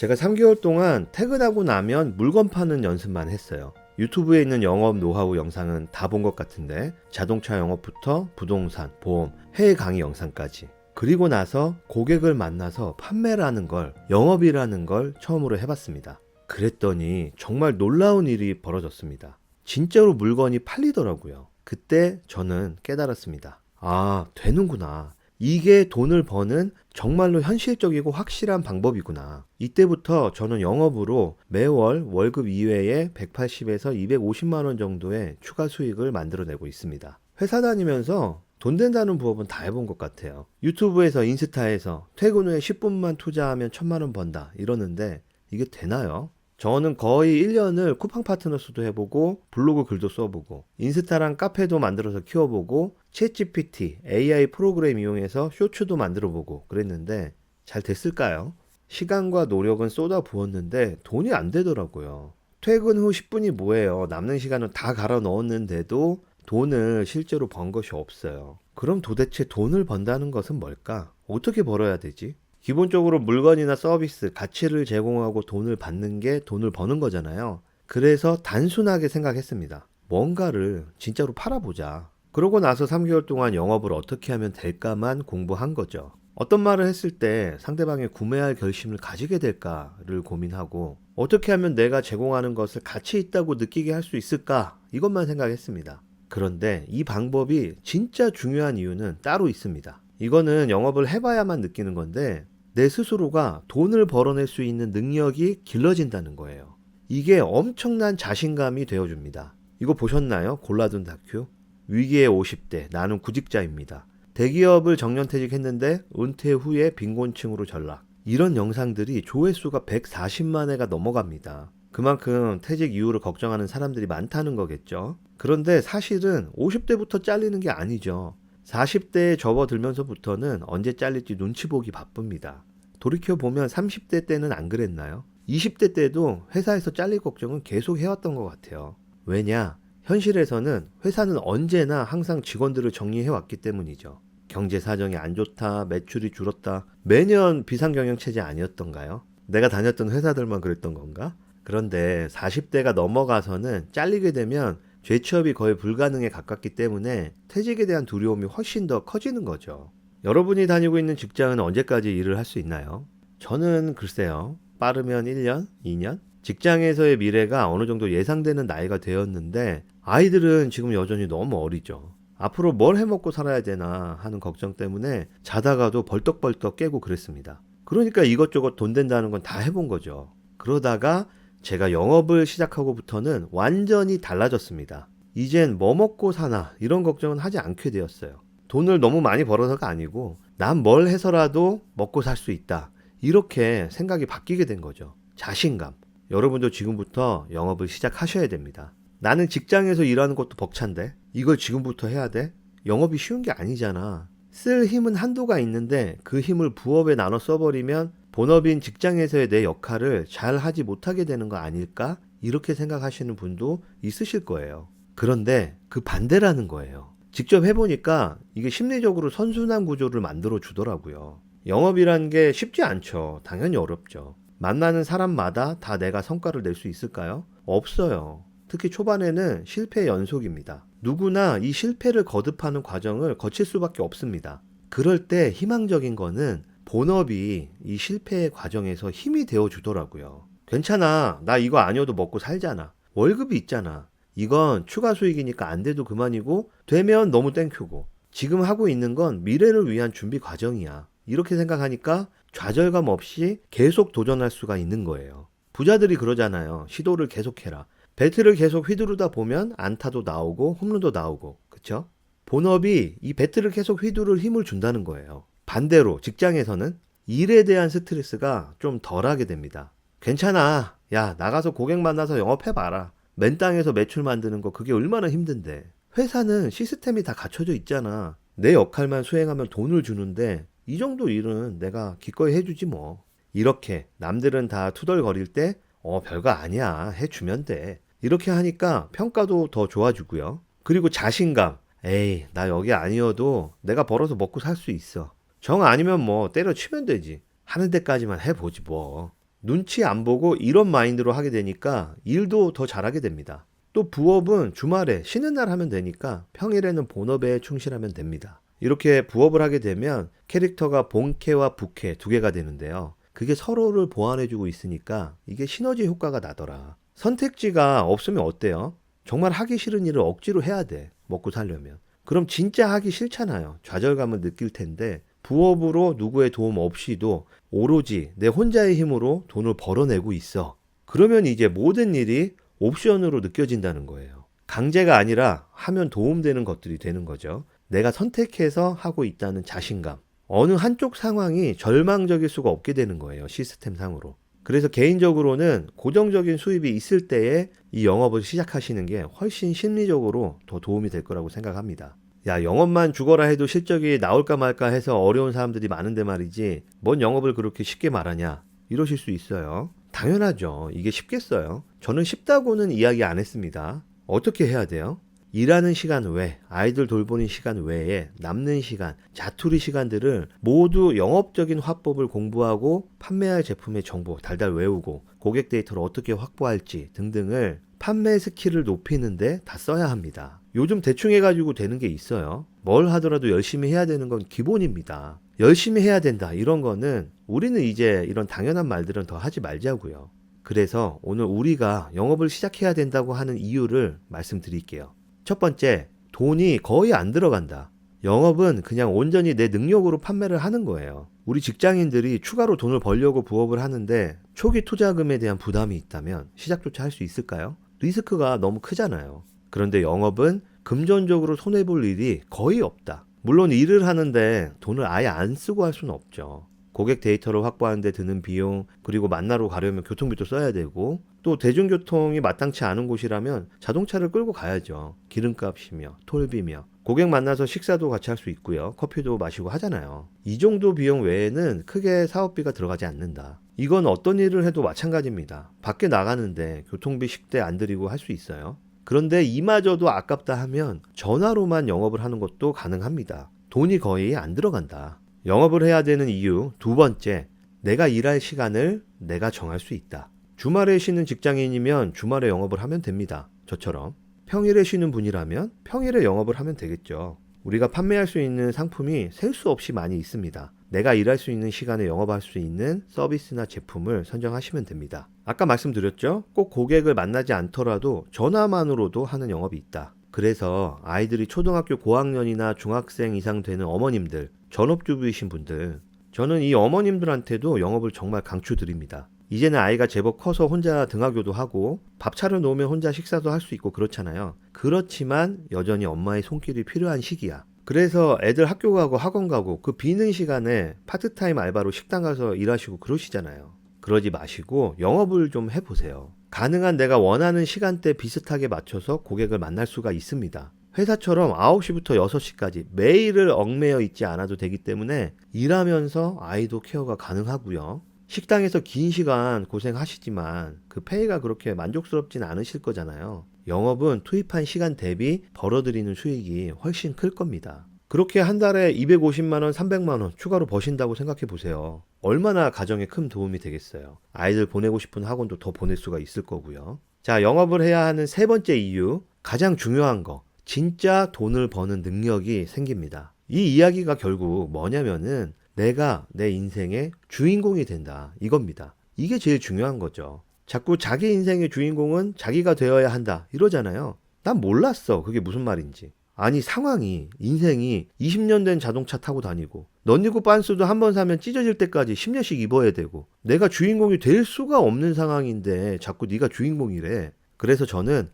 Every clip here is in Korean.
제가 3개월 동안 퇴근하고 나면 물건 파는 연습만 했어요. 유튜브에 있는 영업 노하우 영상은 다 본 것 같은데 자동차 영업부터 부동산, 보험, 해외 강의 영상까지. 그리고 나서 고객을 만나서 판매라는 걸, 영업이라는 걸 처음으로 해봤습니다. 그랬더니 정말 놀라운 일이 벌어졌습니다. 진짜로 물건이 팔리더라고요. 그때 저는 깨달았습니다. 아, 되는구나. 이게 돈을 버는 정말로 현실적이고 확실한 방법이구나. 이때부터 저는 영업으로 매월 월급 이외에 180에서 250만 원 정도의 추가 수익을 만들어내고 있습니다. 회사 다니면서 돈 된다는 부업은 다 해본 것 같아요. 유튜브에서 인스타에서 퇴근 후에 10분만 투자하면 1000만 원 번다 이러는데 이게 되나요? 저는 거의 1년을 쿠팡 파트너스도 해보고 블로그 글도 써보고 인스타랑 카페도 만들어서 키워보고 챗GPT, AI 프로그램 이용해서 쇼츠도 만들어보고 그랬는데 잘 됐을까요? 시간과 노력은 쏟아 부었는데 돈이 안 되더라고요. 퇴근 후 10분이 뭐예요? 남는 시간은 다 갈아 넣었는데도 돈을 실제로 번 것이 없어요. 그럼 도대체 돈을 번다는 것은 뭘까? 어떻게 벌어야 되지? 기본적으로 물건이나 서비스, 가치를 제공하고 돈을 받는 게 돈을 버는 거잖아요. 그래서 단순하게 생각했습니다. 뭔가를 진짜로 팔아보자. 그러고 나서 3개월 동안 영업을 어떻게 하면 될까만 공부한 거죠. 어떤 말을 했을 때 상대방이 구매할 결심을 가지게 될까를 고민하고 어떻게 하면 내가 제공하는 것을 가치 있다고 느끼게 할 수 있을까? 이것만 생각했습니다. 그런데 이 방법이 진짜 중요한 이유는 따로 있습니다. 이거는 영업을 해봐야만 느끼는 건데 내 스스로가 돈을 벌어낼 수 있는 능력이 길러진다는 거예요. 이게 엄청난 자신감이 되어줍니다. 이거 보셨나요? 골라둔 다큐? 위기의 50대, 나는 구직자입니다. 대기업을 정년퇴직했는데 은퇴 후에 빈곤층으로 전락. 이런 영상들이 조회수가 140만 회가 넘어갑니다. 그만큼 퇴직 이후를 걱정하는 사람들이 많다는 거겠죠. 그런데 사실은 50대부터 잘리는 게 아니죠. 40대에 접어들면서부터는 언제 잘릴지 눈치 보기 바쁩니다. 돌이켜보면 30대 때는 안 그랬나요? 20대 때도 회사에서 잘릴 걱정은 계속 해왔던 것 같아요. 왜냐? 현실에서는 회사는 언제나 항상 직원들을 정리해왔기 때문이죠. 경제 사정이 안 좋다, 매출이 줄었다, 매년 비상경영체제 아니었던가요? 내가 다녔던 회사들만 그랬던 건가? 그런데 40대가 넘어가서는 잘리게 되면 재취업이 거의 불가능에 가깝기 때문에 퇴직에 대한 두려움이 훨씬 더 커지는 거죠. 여러분이 다니고 있는 직장은 언제까지 일을 할 수 있나요? 저는 글쎄요. 빠르면 1년, 2년? 직장에서의 미래가 어느 정도 예상되는 나이가 되었는데 아이들은 지금 여전히 너무 어리죠. 앞으로 뭘 해먹고 살아야 되나 하는 걱정 때문에 자다가도 벌떡벌떡 깨고 그랬습니다. 그러니까 이것저것 돈 된다는 건 다 해본 거죠. 그러다가 제가 영업을 시작하고부터는 완전히 달라졌습니다. 이젠 뭐 먹고 사나 이런 걱정은 하지 않게 되었어요. 돈을 너무 많이 벌어서가 아니고 난 뭘 해서라도 먹고 살 수 있다. 이렇게 생각이 바뀌게 된 거죠. 자신감. 여러분도 지금부터 영업을 시작하셔야 됩니다. 나는 직장에서 일하는 것도 벅찬데 이걸 지금부터 해야 돼? 영업이 쉬운 게 아니잖아. 쓸 힘은 한도가 있는데 그 힘을 부업에 나눠 써버리면 본업인 직장에서의 내 역할을 잘 하지 못하게 되는 거 아닐까? 이렇게 생각하시는 분도 있으실 거예요. 그런데 그 반대라는 거예요. 직접 해보니까 이게 심리적으로 선순환 구조를 만들어 주더라고요. 영업이란 게 쉽지 않죠. 당연히 어렵죠. 만나는 사람마다 다 내가 성과를 낼 수 있을까요? 없어요. 특히 초반에는 실패의 연속입니다. 누구나 이 실패를 거듭하는 과정을 거칠 수밖에 없습니다. 그럴 때 희망적인 거는 본업이 이 실패의 과정에서 힘이 되어 주더라고요. 괜찮아. 나 이거 아니어도 먹고 살잖아. 월급이 있잖아. 이건 추가 수익이니까 안 돼도 그만이고 되면 너무 땡큐고 지금 하고 있는 건 미래를 위한 준비 과정이야. 이렇게 생각하니까 좌절감 없이 계속 도전할 수가 있는 거예요. 부자들이 그러잖아요. 시도를 계속해라. 배트를 계속 휘두르다 보면 안타도 나오고 홈런도 나오고 그쵸? 본업이 이 배트를 계속 휘두를 힘을 준다는 거예요. 반대로 직장에서는 일에 대한 스트레스가 좀 덜하게 됩니다. 괜찮아. 야, 나가서 고객 만나서 영업해봐라. 맨 땅에서 매출 만드는 거 그게 얼마나 힘든데. 회사는 시스템이 다 갖춰져 있잖아. 내 역할만 수행하면 돈을 주는데 이 정도 일은 내가 기꺼이 해주지 뭐. 이렇게 남들은 다 투덜거릴 때 별거 아니야. 해주면 돼. 이렇게 하니까 평가도 더 좋아지고요. 그리고 자신감. 에이, 나 여기 아니어도 내가 벌어서 먹고 살 수 있어. 정 아니면 뭐 때려치면 되지. 하는 데까지만 해보지 뭐. 눈치 안 보고 이런 마인드로 하게 되니까 일도 더 잘하게 됩니다. 또 부업은 주말에 쉬는 날 하면 되니까 평일에는 본업에 충실하면 됩니다. 이렇게 부업을 하게 되면 캐릭터가 본캐와 부캐 두 개가 되는데요. 그게 서로를 보완해주고 있으니까 이게 시너지 효과가 나더라. 선택지가 없으면 어때요? 정말 하기 싫은 일을 억지로 해야 돼. 먹고 살려면. 그럼 진짜 하기 싫잖아요. 좌절감을 느낄 텐데 부업으로 누구의 도움 없이도 오로지 내 혼자의 힘으로 돈을 벌어내고 있어. 그러면 이제 모든 일이 옵션으로 느껴진다는 거예요. 강제가 아니라 하면 도움되는 것들이 되는 거죠. 내가 선택해서 하고 있다는 자신감. 어느 한쪽 상황이 절망적일 수가 없게 되는 거예요. 시스템상으로. 그래서 개인적으로는 고정적인 수입이 있을 때에 이 영업을 시작하시는 게 훨씬 심리적으로 더 도움이 될 거라고 생각합니다. 야, 영업만 죽어라 해도 실적이 나올까 말까 해서 어려운 사람들이 많은데 말이지, 뭔 영업을 그렇게 쉽게 말하냐 이러실 수 있어요. 당연하죠. 이게 쉽겠어요. 저는 쉽다고는 이야기 안 했습니다. 어떻게 해야 돼요? 일하는 시간 외, 아이들 돌보는 시간 외에 남는 시간, 자투리 시간들을 모두 영업적인 화법을 공부하고 판매할 제품의 정보 달달 외우고 고객 데이터를 어떻게 확보할지 등등을 판매 스킬을 높이는데 다 써야 합니다. 요즘 대충 해가지고 되는 게 있어요. 뭘 하더라도 열심히 해야 되는 건 기본입니다. 열심히 해야 된다 이런 거는 우리는 이제 이런 당연한 말들은 더 하지 말자고요. 그래서 오늘 우리가 영업을 시작해야 된다고 하는 이유를 말씀드릴게요. 첫 번째, 돈이 거의 안 들어간다. 영업은 그냥 온전히 내 능력으로 판매를 하는 거예요. 우리 직장인들이 추가로 돈을 벌려고 부업을 하는데 초기 투자금에 대한 부담이 있다면 시작조차 할 수 있을까요? 리스크가 너무 크잖아요. 그런데 영업은 금전적으로 손해볼 일이 거의 없다. 물론 일을 하는데 돈을 아예 안 쓰고 할 수는 없죠. 고객 데이터를 확보하는 데 드는 비용, 그리고 만나러 가려면 교통비도 써야 되고, 또 대중교통이 마땅치 않은 곳이라면 자동차를 끌고 가야죠. 기름값이며 톨비며 고객 만나서 식사도 같이 할 수 있고요. 커피도 마시고 하잖아요. 이 정도 비용 외에는 크게 사업비가 들어가지 않는다. 이건 어떤 일을 해도 마찬가지입니다. 밖에 나가는데 교통비 식대 안 들이고 할 수 있어요. 그런데 이마저도 아깝다 하면 전화로만 영업을 하는 것도 가능합니다. 돈이 거의 안 들어간다. 영업을 해야 되는 이유 두 번째, 내가 일할 시간을 내가 정할 수 있다. 주말에 쉬는 직장인이면 주말에 영업을 하면 됩니다. 저처럼. 평일에 쉬는 분이라면 평일에 영업을 하면 되겠죠. 우리가 판매할 수 있는 상품이 셀 수 없이 많이 있습니다. 내가 일할 수 있는 시간에 영업할 수 있는 서비스나 제품을 선정하시면 됩니다. 아까 말씀드렸죠? 꼭 고객을 만나지 않더라도 전화만으로도 하는 영업이 있다. 그래서 아이들이 초등학교 고학년이나 중학생 이상 되는 어머님들, 전업주부이신 분들, 저는 이 어머님들한테도 영업을 정말 강추드립니다. 이제는 아이가 제법 커서 혼자 등하교도 하고 밥 차려 놓으면 혼자 식사도 할 수 있고 그렇잖아요. 그렇지만 여전히 엄마의 손길이 필요한 시기야. 그래서 애들 학교 가고 학원 가고 그 비는 시간에 파트타임 알바로 식당 가서 일하시고 그러시잖아요. 그러지 마시고 영업을 좀 해보세요. 가능한 내가 원하는 시간대 비슷하게 맞춰서 고객을 만날 수가 있습니다. 회사처럼 9시부터 6시까지 매일을 얽매여 있지 않아도 되기 때문에 일하면서 아이도 케어가 가능하고요. 식당에서 긴 시간 고생하시지만 그 페이가 그렇게 만족스럽진 않으실 거잖아요. 영업은 투입한 시간 대비 벌어들이는 수익이 훨씬 클 겁니다. 그렇게 한 달에 250만 원, 300만 원 추가로 버신다고 생각해 보세요. 얼마나 가정에 큰 도움이 되겠어요. 아이들 보내고 싶은 학원도 더 보낼 수가 있을 거고요. 자, 영업을 해야 하는 세 번째 이유, 가장 중요한 거, 진짜 돈을 버는 능력이 생깁니다. 이 이야기가 결국 뭐냐면은 내가 내 인생의 주인공이 된다 이겁니다. 이게 제일 중요한 거죠. 자꾸 자기 인생의 주인공은 자기가 되어야 한다 이러잖아요. 난 몰랐어 그게 무슨 말인지. 아니 상황이 인생이 20년 된 자동차 타고 다니고 넌니구 빤스도 한 번 사면 찢어질 때까지 10년씩 입어야 되고 내가 주인공이 될 수가 없는 상황인데 자꾸 네가 주인공이래. 그래서 저는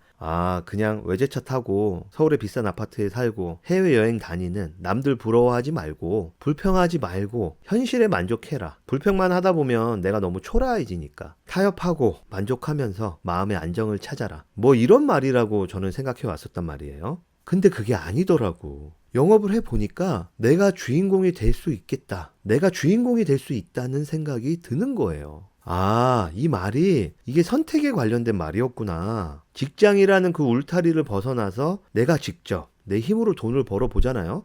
그냥 외제차 타고 서울의 비싼 아파트에 살고 해외여행 다니는 남들 부러워하지 말고 불평하지 말고 현실에 만족해라. 불평만 하다 보면 내가 너무 초라해지니까 타협하고 만족하면서 마음의 안정을 찾아라. 뭐 이런 말이라고 저는 생각해 왔었단 말이에요. 근데 그게 아니더라고. 영업을 해보니까 내가 주인공이 될 수 있겠다. 내가 주인공이 될 수 있다는 생각이 드는 거예요. 이 말이 이게 선택에 관련된 말이었구나. 직장이라는 그 울타리를 벗어나서 내가 직접 내 힘으로 돈을 벌어보잖아요.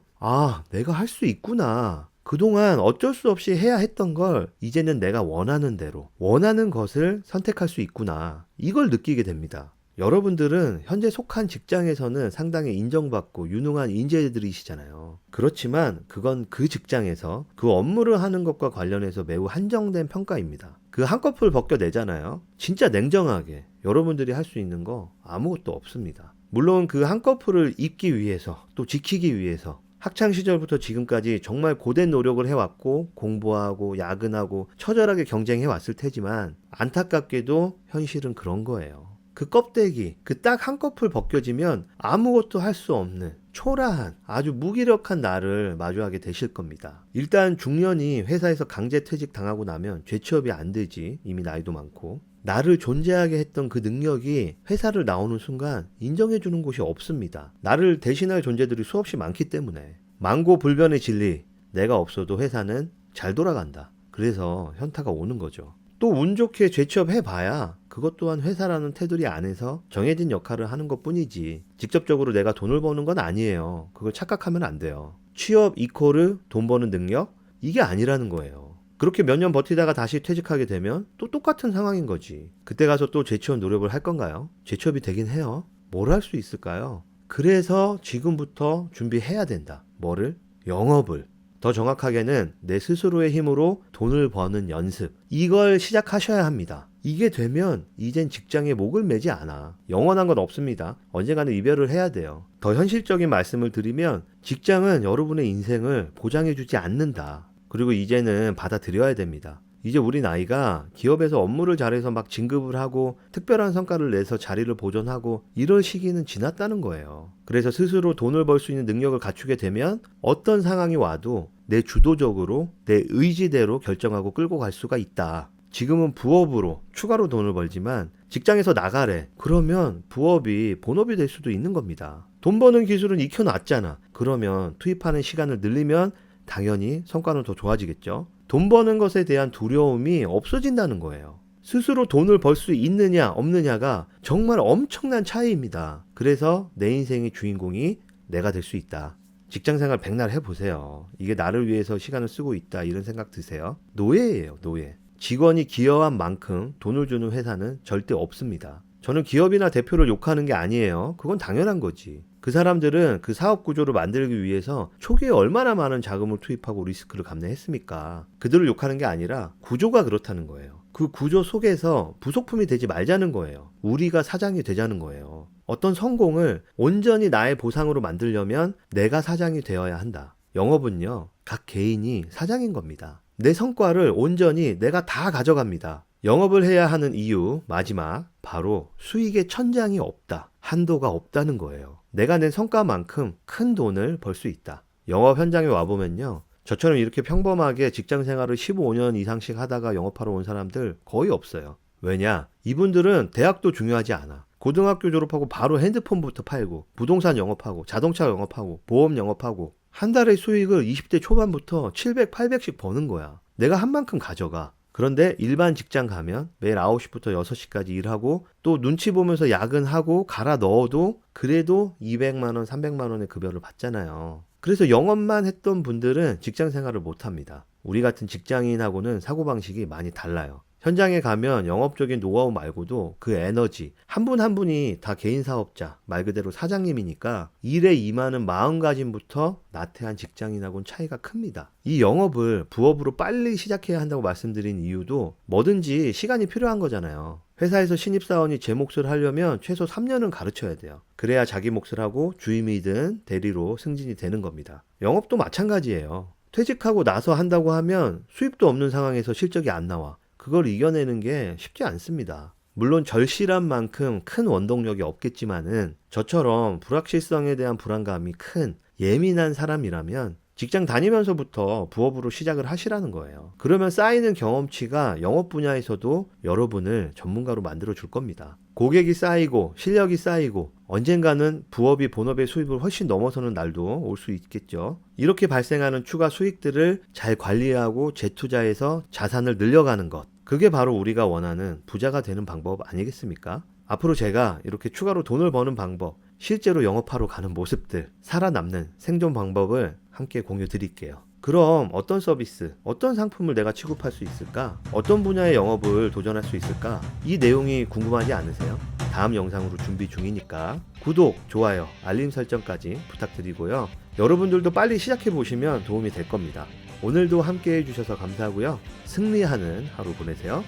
내가 할 수 있구나. 그동안 어쩔 수 없이 해야 했던 걸 이제는 내가 원하는 대로, 원하는 것을 선택할 수 있구나. 이걸 느끼게 됩니다. 여러분들은 현재 속한 직장에서는 상당히 인정받고 유능한 인재들이시잖아요. 그렇지만 그건 그 직장에서 그 업무를 하는 것과 관련해서 매우 한정된 평가입니다. 그 한꺼풀 벗겨내잖아요. 진짜 냉정하게 여러분들이 할 수 있는 거 아무것도 없습니다. 물론 그 한꺼풀을 입기 위해서 또 지키기 위해서 학창시절부터 지금까지 정말 고된 노력을 해왔고 공부하고 야근하고 처절하게 경쟁해 왔을 테지만 안타깝게도 현실은 그런 거예요. 그 껍데기, 그 딱 한꺼풀 벗겨지면 아무것도 할 수 없는 초라한 아주 무기력한 나를 마주하게 되실 겁니다. 일단 중년이 회사에서 강제 퇴직 당하고 나면 재취업이 안 되지. 이미 나이도 많고. 나를 존재하게 했던 그 능력이 회사를 나오는 순간 인정해주는 곳이 없습니다. 나를 대신할 존재들이 수없이 많기 때문에. 만고불변의 진리, 내가 없어도 회사는 잘 돌아간다. 그래서 현타가 오는 거죠. 또 운 좋게 재취업 해봐야 그것 또한 회사라는 테두리 안에서 정해진 역할을 하는 것 뿐이지 직접적으로 내가 돈을 버는 건 아니에요. 그걸 착각하면 안 돼요. 취업 이코르 돈 버는 능력? 이게 아니라는 거예요. 그렇게 몇 년 버티다가 다시 퇴직하게 되면 또 똑같은 상황인 거지. 그때 가서 또 재취업 노력을 할 건가요? 재취업이 되긴 해요. 뭘 할 수 있을까요? 그래서 지금부터 준비해야 된다. 뭐를? 영업을. 더 정확하게는 내 스스로의 힘으로 돈을 버는 연습. 이걸 시작하셔야 합니다. 이게 되면 이젠 직장에 목을 매지 않아. 영원한 건 없습니다. 언젠가는 이별을 해야 돼요. 더 현실적인 말씀을 드리면 직장은 여러분의 인생을 보장해주지 않는다. 그리고 이제는 받아들여야 됩니다. 이제 우리 나이가 기업에서 업무를 잘해서 막 진급을 하고 특별한 성과를 내서 자리를 보존하고 이럴 시기는 지났다는 거예요. 그래서 스스로 돈을 벌 수 있는 능력을 갖추게 되면 어떤 상황이 와도 내 주도적으로 내 의지대로 결정하고 끌고 갈 수가 있다. 지금은 부업으로 추가로 돈을 벌지만 직장에서 나가래. 그러면 부업이 본업이 될 수도 있는 겁니다. 돈 버는 기술은 익혀놨잖아. 그러면 투입하는 시간을 늘리면 당연히 성과는 더 좋아지겠죠. 돈 버는 것에 대한 두려움이 없어진다는 거예요. 스스로 돈을 벌 수 있느냐 없느냐가 정말 엄청난 차이입니다. 그래서 내 인생의 주인공이 내가 될 수 있다. 직장생활 백날 해보세요. 이게 나를 위해서 시간을 쓰고 있다 이런 생각 드세요? 노예예요, 노예. 직원이 기여한 만큼 돈을 주는 회사는 절대 없습니다. 저는 기업이나 대표를 욕하는 게 아니에요. 그건 당연한 거지. 그 사람들은 그 사업 구조를 만들기 위해서 초기에 얼마나 많은 자금을 투입하고 리스크를 감내했습니까? 그들을 욕하는 게 아니라 구조가 그렇다는 거예요. 그 구조 속에서 부속품이 되지 말자는 거예요. 우리가 사장이 되자는 거예요. 어떤 성공을 온전히 나의 보상으로 만들려면 내가 사장이 되어야 한다. 영업은요, 각 개인이 사장인 겁니다. 내 성과를 온전히 내가 다 가져갑니다. 영업을 해야 하는 이유, 마지막, 바로 수익의 천장이 없다. 한도가 없다는 거예요. 내가 낸 성과만큼 큰 돈을 벌 수 있다. 영업 현장에 와보면요. 저처럼 이렇게 평범하게 직장 생활을 15년 이상씩 하다가 영업하러 온 사람들 거의 없어요. 왜냐? 이분들은 대학도 중요하지 않아. 고등학교 졸업하고 바로 핸드폰부터 팔고, 부동산 영업하고, 자동차 영업하고, 보험 영업하고, 한 달의 수익을 20대 초반부터 700, 800씩 버는 거야. 내가 한 만큼 가져가. 그런데 일반 직장 가면 매일 9시부터 6시까지 일하고 또 눈치 보면서 야근하고 갈아 넣어도 그래도 200만 원, 300만 원의 급여를 받잖아요. 그래서 영업만 했던 분들은 직장 생활을 못 합니다. 우리 같은 직장인하고는 사고방식이 많이 달라요. 현장에 가면 영업적인 노하우 말고도 그 에너지, 한 분 한 분이 다 개인 사업자, 말 그대로 사장님이니까 일에 임하는 마음가짐부터 나태한 직장인하고는 차이가 큽니다. 이 영업을 부업으로 빨리 시작해야 한다고 말씀드린 이유도 뭐든지 시간이 필요한 거잖아요. 회사에서 신입사원이 제 몫을 하려면 최소 3년은 가르쳐야 돼요. 그래야 자기 몫을 하고 주임이든 대리로 승진이 되는 겁니다. 영업도 마찬가지예요. 퇴직하고 나서 한다고 하면 수입도 없는 상황에서 실적이 안 나와. 그걸 이겨내는 게 쉽지 않습니다. 물론 절실한 만큼 큰 원동력이 없겠지만은 저처럼 불확실성에 대한 불안감이 큰 예민한 사람이라면 직장 다니면서부터 부업으로 시작을 하시라는 거예요. 그러면 쌓이는 경험치가 영업 분야에서도 여러분을 전문가로 만들어 줄 겁니다. 고객이 쌓이고 실력이 쌓이고 언젠가는 부업이 본업의 수입을 훨씬 넘어서는 날도 올 수 있겠죠. 이렇게 발생하는 추가 수익들을 잘 관리하고 재투자해서 자산을 늘려가는 것. 그게 바로 우리가 원하는 부자가 되는 방법 아니겠습니까? 앞으로 제가 이렇게 추가로 돈을 버는 방법, 실제로 영업하러 가는 모습들, 살아남는 생존 방법을 함께 공유 드릴게요. 그럼 어떤 서비스, 어떤 상품을 내가 취급할 수 있을까? 어떤 분야의 영업을 도전할 수 있을까? 이 내용이 궁금하지 않으세요? 다음 영상으로 준비 중이니까 구독, 좋아요, 알림 설정까지 부탁드리고요. 여러분들도 빨리 시작해 보시면 도움이 될 겁니다. 오늘도 함께 해주셔서 감사하고요. 승리하는 하루 보내세요.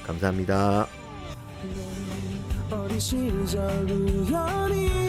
감사합니다. 어린 시절 우연히